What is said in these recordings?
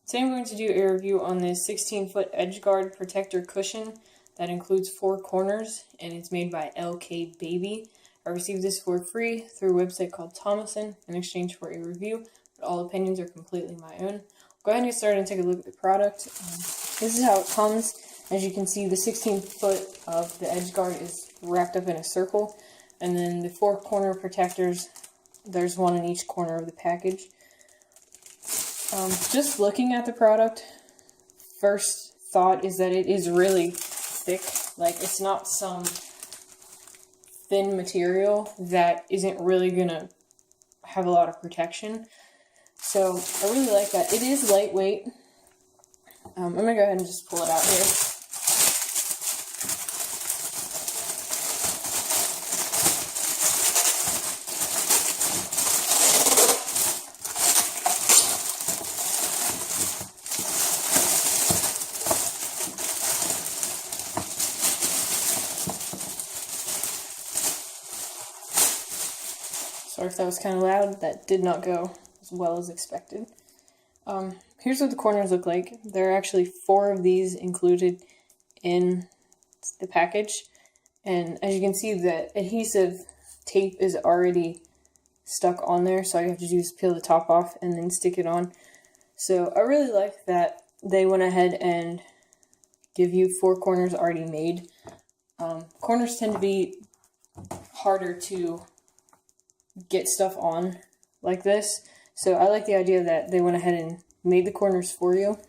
Today I'm going to do a review on this 16-foot edge guard protector cushion that includes 4 corners, and it's made by LK Baby. I received this for free through a website called TOMOSON in exchange for a review, but all opinions are completely my own. Go ahead and get started and take a look at the product. This is how it comes. As you can see, the 16-foot of the edge guard is wrapped up in a circle, and then the 4 corner protectors, there's one in each corner of the package. Just looking at the product, first thought is that it is really thick. Like, it's not some thin material that isn't really gonna have a lot of protection. So I really like that. It is lightweight. I'm gonna go ahead and just pull it out here. Sorry if that was kind of loud. That did not go as well as expected. Here's what the corners look like. There are actually 4 of these included in the package. And as you can see, the adhesive tape is already stuck on there. So all you have to do is peel the top off and then stick it on. So I really like that they went ahead and give you 4 corners already made. Corners tend to be harder to get stuff on like this, so I like the idea that they went ahead and made the corners for you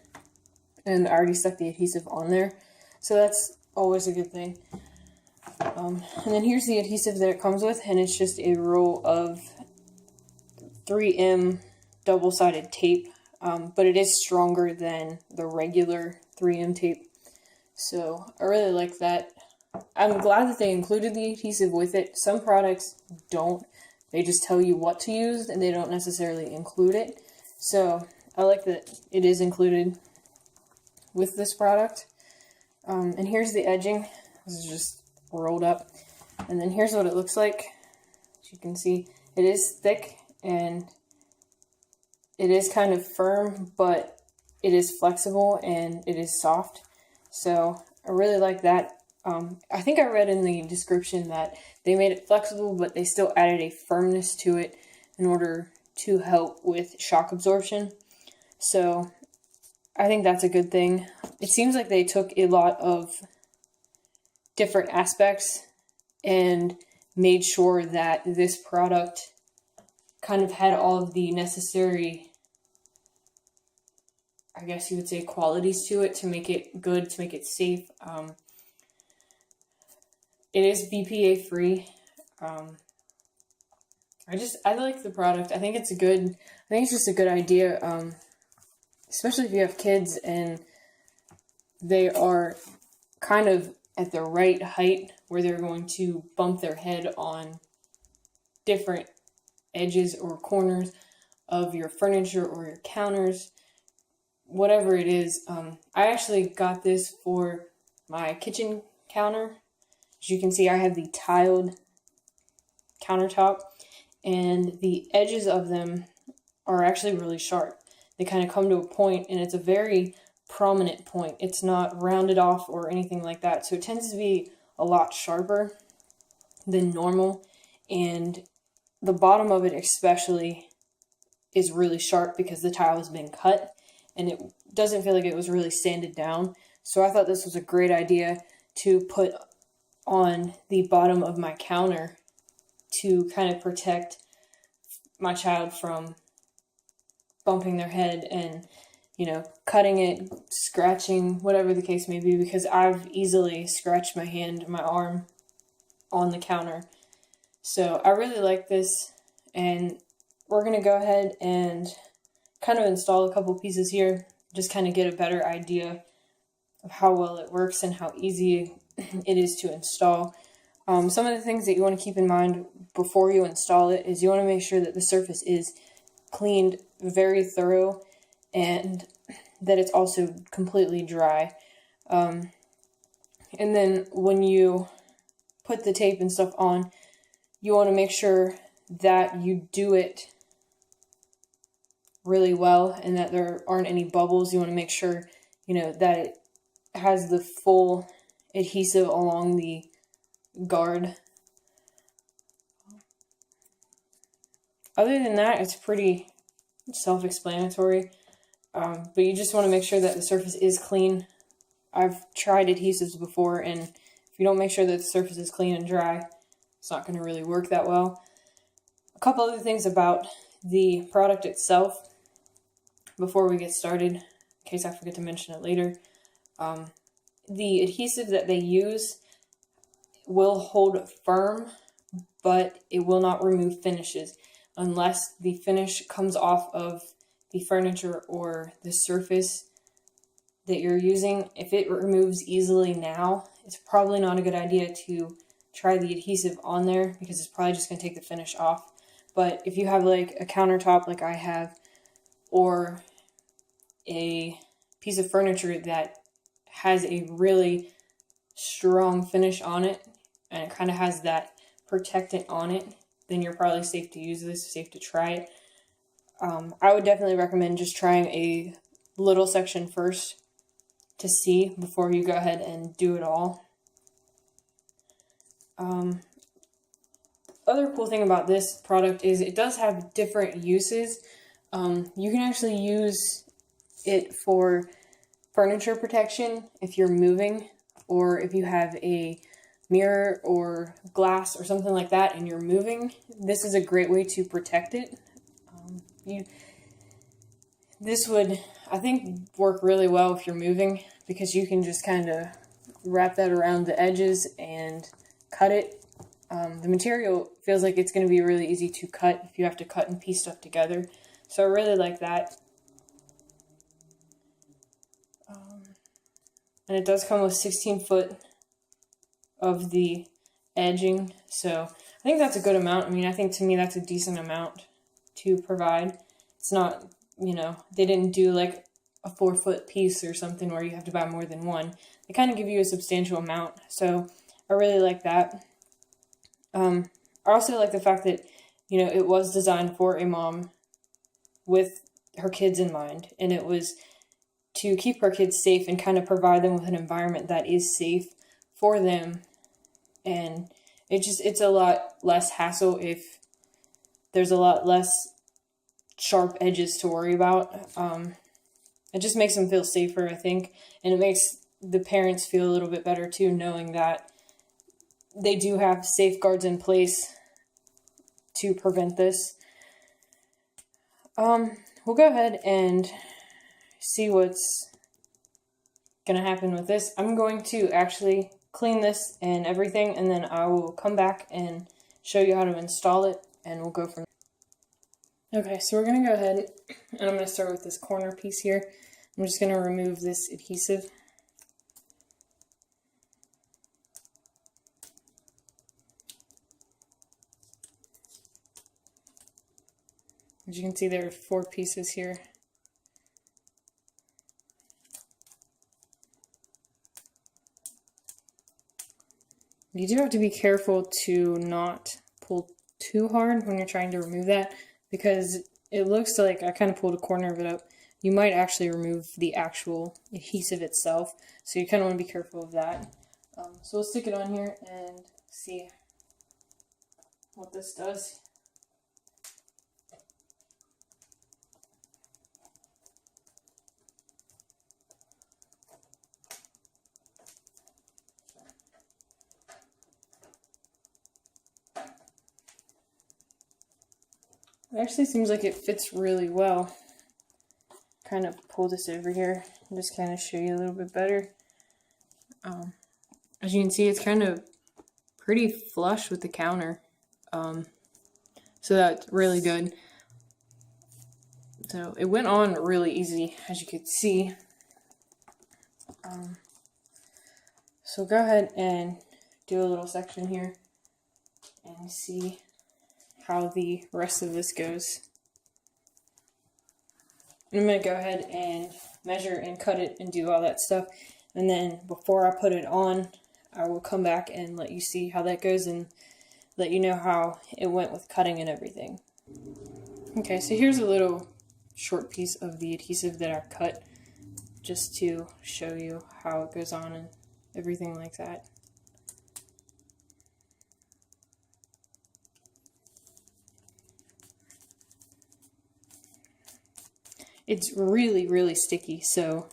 and already stuck the adhesive on there, so that's always a good thing. And then here's the adhesive that it comes with, and it's just a roll of 3M double-sided tape, but it is stronger than the regular 3M tape, so I really like that. I'm glad that they included the adhesive with it. Some products don't. They just tell you what to use, and they don't necessarily include it. So I like that it is included with this product. And here's the edging. This is just rolled up. And then here's what it looks like. As you can see, it is thick, and it is kind of firm, but it is flexible, and it is soft. So I really like that. I think I read in the description that they made it flexible, but they still added a firmness to it in order to help with shock absorption. So I think that's a good thing. It seems like they took a lot of different aspects and made sure that this product kind of had all of the necessary, I guess you would say, qualities to it to make it good, to make it safe. It is BPA free. I like the product. I think it's just a good idea, especially if you have kids and they are kind of at the right height where they're going to bump their head on different edges or corners of your furniture or your counters, whatever it is. I actually got this for my kitchen counter. As you can see, I have the tiled countertop, and the edges of them are actually really sharp. They kind of come to a point, and it's a very prominent point. It's not rounded off or anything like that, so it tends to be a lot sharper than normal, and the bottom of it especially is really sharp because the tile has been cut, and it doesn't feel like it was really sanded down. So I thought this was a great idea to put on the bottom of my counter to kind of protect my child from bumping their head and, cutting it, scratching, whatever the case may be, because I've easily scratched my hand, my arm on the counter. So I really like this, and we're going to go ahead and kind of install a couple pieces here, just kind of get a better idea of how well it works and how easy it is to install. Some of the things that you want to keep in mind before you install it is you want to make sure that the surface is cleaned very thorough and that it's also completely dry. And then when you put the tape and stuff on, you want to make sure that you do it really well and that there aren't any bubbles. You want to make sure, you know, that it has the full adhesive along the guard. Other than that, it's pretty self-explanatory, but you just want to make sure that the surface is clean. I've tried adhesives before, and if you don't make sure that the surface is clean and dry, it's not going to really work that well. A couple other things about the product itself before we get started, in case I forget to mention it later. The adhesive that they use will hold firm, but it will not remove finishes unless the finish comes off of the furniture or the surface that you're using. If it removes easily now, it's probably not a good idea to try the adhesive on there because it's probably just going to take the finish off. But if you have like a countertop like I have, or a piece of furniture that has a really strong finish on it and it kind of has that protectant on it, then you're probably safe to use this, safe to try it. I would definitely recommend just trying a little section first to see before you go ahead and do it all. Other cool thing about this product is it does have different uses. You can actually use it for furniture protection if you're moving, or if you have a mirror or glass or something like that and you're moving. This is a great way to protect it. This would, I think, work really well if you're moving, because you can just kind of wrap that around the edges and cut it. The material feels like it's going to be really easy to cut if you have to cut and piece stuff together. So I really like that. And it does come with 16 foot of the edging. So I think that's a good amount. I mean, I think to me that's a decent amount to provide. It's not, you know, they didn't do like a 4 foot piece or something where you have to buy more than one. They kind of give you a substantial amount. So I really like that. I also like the fact that, you know, it was designed for a mom with her kids in mind, and it was to keep her kids safe and kind of provide them with an environment that is safe for them. And it's a lot less hassle if there's a lot less sharp edges to worry about. It just makes them feel safer, I think, and it makes the parents feel a little bit better too, knowing that they do have safeguards in place to prevent this. We'll go ahead and see what's gonna happen with this. I'm going to actually clean this and everything, and then I will come back and show you how to install it, and we'll go from there. Okay, so we're gonna go ahead and I'm gonna start with this corner piece here. I'm just gonna remove this adhesive. As you can see, there are 4 pieces here. You do have to be careful to not pull too hard when you're trying to remove that, because it looks like I kind of pulled a corner of it up. You might actually remove the actual adhesive itself, so you kind of want to be careful of that. So we'll stick it on here and see what this does. It actually seems like it fits really well. Kind of pull this over here and just kind of show you a little bit better. As you can see, it's kind of pretty flush with the counter. So that's really good. So it went on really easy, as you could see. So go ahead and do a little section here and see how the rest of this goes. I'm going to go ahead and measure and cut it and do all that stuff, and then before I put it on, I will come back and let you see how that goes and let you know how it went with cutting and everything. Okay, so here's a little short piece of the adhesive that I cut just to show you how it goes on and everything like that. It's really, really sticky, so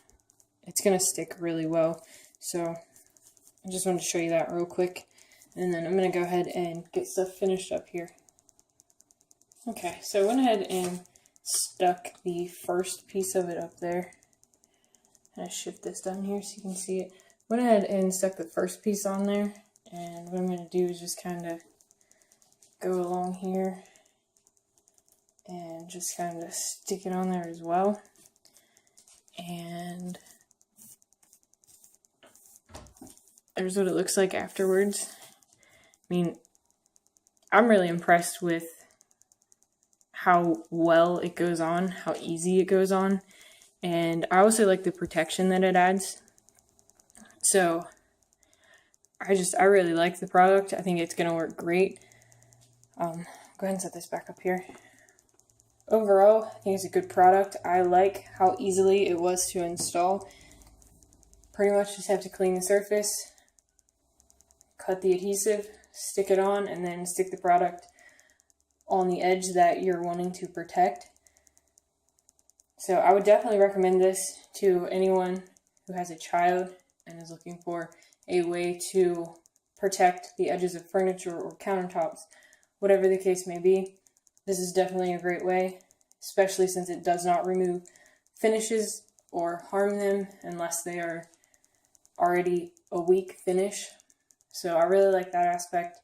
it's going to stick really well. So I just wanted to show you that real quick. And then I'm going to go ahead and get stuff finished up here. Okay, so I went ahead and stuck the first piece of it up there. And I shift this down here so you can see it. Went ahead and stuck the first piece on there. And what I'm going to do is just kind of go along here and just kind of stick it on there as well. And there's what it looks like afterwards. I mean, I'm really impressed with how well it goes on, how easy it goes on, and I also like the protection that it adds. So I really like the product. I think it's going to work great. Go ahead and set this back up here. Overall, I think it's a good product. I like how easily it was to install. Pretty much just have to clean the surface, cut the adhesive, stick it on, and then stick the product on the edge that you're wanting to protect. So I would definitely recommend this to anyone who has a child and is looking for a way to protect the edges of furniture or countertops, whatever the case may be. This is definitely a great way, especially since it does not remove finishes or harm them unless they are already a weak finish. So I really like that aspect.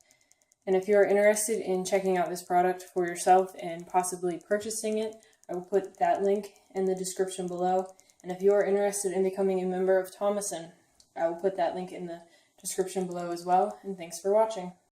And if you're interested in checking out this product for yourself and possibly purchasing it, I will put that link in the description below. And if you are interested in becoming a member of TOMOSON, I will put that link in the description below as well. And thanks for watching.